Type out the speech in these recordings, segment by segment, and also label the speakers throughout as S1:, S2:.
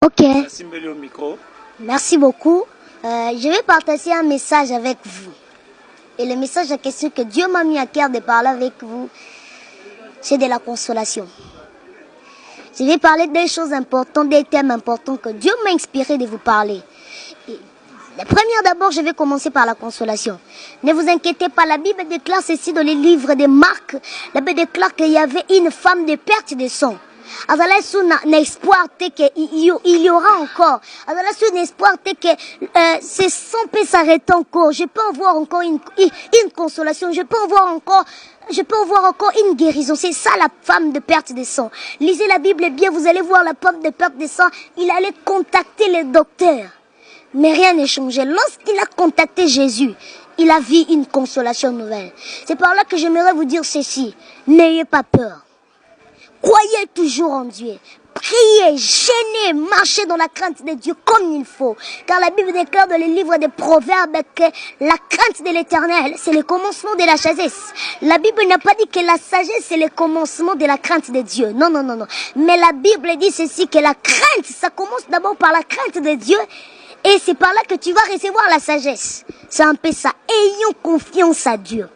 S1: Ok. Merci beaucoup. Je vais partager un message avec vous. Et le message en question que Dieu m'a mis à cœur de parler avec vous, c'est de la consolation. Je vais parler des choses importantes, des thèmes importants que Dieu m'a inspiré de vous parler. Et la première d'abord, je vais commencer par la consolation. Ne vous inquiétez pas, la Bible déclare ceci dans les livres de Marc. La Bible déclare qu'il y avait une femme de perte de sang. Alors là, un espoir qu'il y aura encore. Alors là, un espoir que ce sang peut s'arrêter encore. Je peux avoir encore une consolation. Je peux avoir encore une guérison. C'est ça la femme de perte de sang. Lisez la Bible bien, vous allez voir la femme de perte de sang. Il allait contacter les docteurs. Mais rien n'est changé. Lorsqu'il a contacté Jésus, il a vu une consolation nouvelle. C'est par là que j'aimerais vous dire ceci. N'ayez pas peur. Croyez toujours en Dieu. Priez, gênez, marchez dans la crainte de Dieu comme il faut. Car la Bible déclare dans les livres des Proverbes que la crainte de l'Éternel, c'est le commencement de la sagesse. La Bible n'a pas dit que la sagesse, c'est le commencement de la crainte de Dieu. Non, non, non, non. Mais la Bible dit ceci, que la crainte, ça commence d'abord par la crainte de Dieu. Et c'est par là que tu vas recevoir la sagesse. C'est un peu ça. Ayons confiance à Dieu.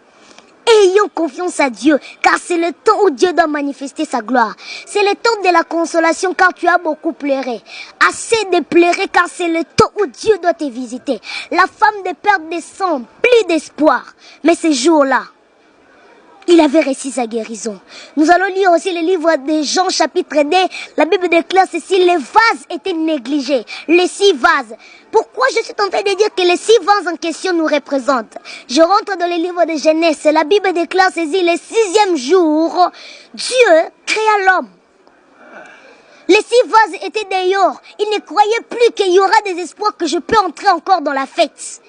S1: Ayons confiance à Dieu, car c'est le temps où Dieu doit manifester sa gloire. C'est le temps de la consolation, car tu as beaucoup pleuré. Assez de pleurer, car c'est le temps où Dieu doit te visiter. La femme de perte de sang, plus d'espoir. Mais ce jour-là, il avait réussi sa guérison. Nous allons lire aussi le livre de Jean chapitre 2. La Bible déclare ceci, les vases étaient négligés. Les 6 vases. Pourquoi je suis en train de dire que les 6 vases en question nous représentent? Je rentre dans le livre de Genèse. La Bible déclare ceci, le 6e jour, Dieu créa l'homme. Les 6 vases étaient dehors. Il ne croyait plus qu'il y aura des espoirs que je peux entrer encore dans la fête.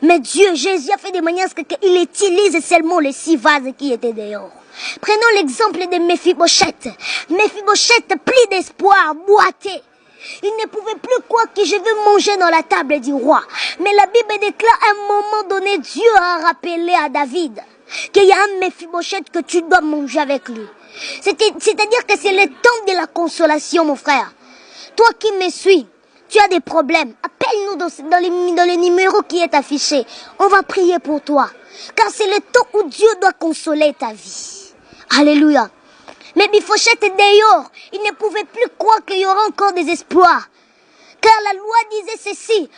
S1: Mais Dieu, Jésus a fait de manière qu'il utilise seulement les 6 vases qui étaient dehors. Prenons l'exemple de Mephibosheth. Mephibosheth, plus d'espoir, boité. Il ne pouvait plus croire que je veux manger dans la table du roi. Mais la Bible déclare à un moment donné, Dieu a rappelé à David qu'il y a un Mephibosheth que tu dois manger avec lui. C'est-à-dire que c'est le temps de la consolation, mon frère. Toi qui me suis, tu as des problèmes, appelle-nous dans le numéro qui est affiché. On va prier pour toi. Car c'est le temps où Dieu doit consoler ta vie. Alléluia. Mais Mephibosheth est dehors. Il ne pouvait plus croire qu'il y aura encore des espoirs. Car la loi disait ceci,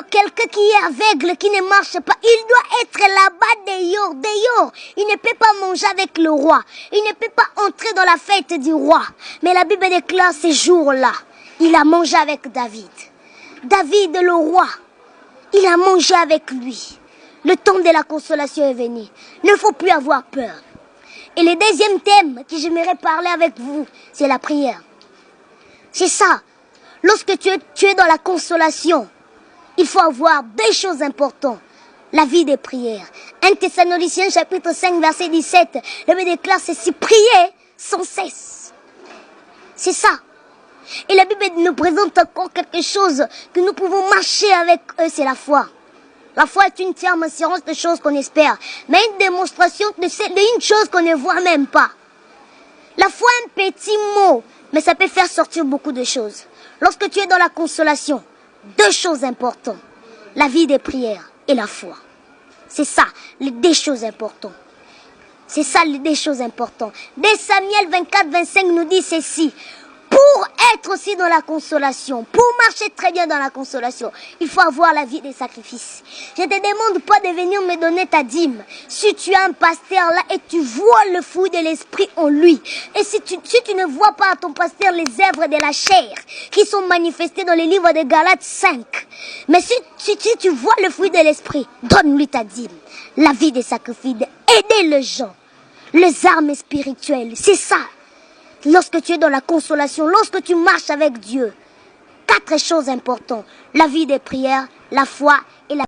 S1: quelqu'un qui est aveugle, qui ne marche pas, il doit être là-bas dehors. Il ne peut pas manger avec le roi. Il ne peut pas entrer dans la fête du roi. Mais la Bible déclare ces jours-là. Il a mangé avec David. David le roi. Il a mangé avec lui. Le temps de la consolation est venu. Il ne faut plus avoir peur. Et le deuxième thème que j'aimerais parler avec vous, c'est la prière. C'est ça. Lorsque tu es dans la consolation, il faut avoir 2 choses importantes. La vie de prière. 1 Thessaloniciens chapitre 5 verset 17. La Bible déclare ceci, prier sans cesse. C'est ça. Et la Bible nous présente encore quelque chose que nous pouvons marcher avec eux, c'est la foi. La foi est une ferme assurance de choses qu'on espère, mais une démonstration d'une chose qu'on ne voit même pas. La foi est un petit mot, mais ça peut faire sortir beaucoup de choses. Lorsque tu es dans la consolation, 2 choses importantes, la vie des prières et la foi. C'est ça, les 2 choses importantes. C'est ça les 2 choses importantes. Dès Samuel 24, 25 nous dit ceci. Pour être aussi dans la consolation, pour marcher très bien dans la consolation, il faut avoir la vie des sacrifices. Je ne te demande pas de venir me donner ta dîme. Si tu as un pasteur là et tu vois le fruit de l'esprit en lui, et si tu ne vois pas à ton pasteur les œuvres de la chair qui sont manifestées dans les livres de Galates 5, mais si tu vois le fruit de l'esprit, donne-lui ta dîme. La vie des sacrifices, aider les gens, les armes spirituelles, c'est ça. Lorsque tu es dans la consolation, lorsque tu marches avec Dieu, 4 choses importantes. La vie des prières, la foi et la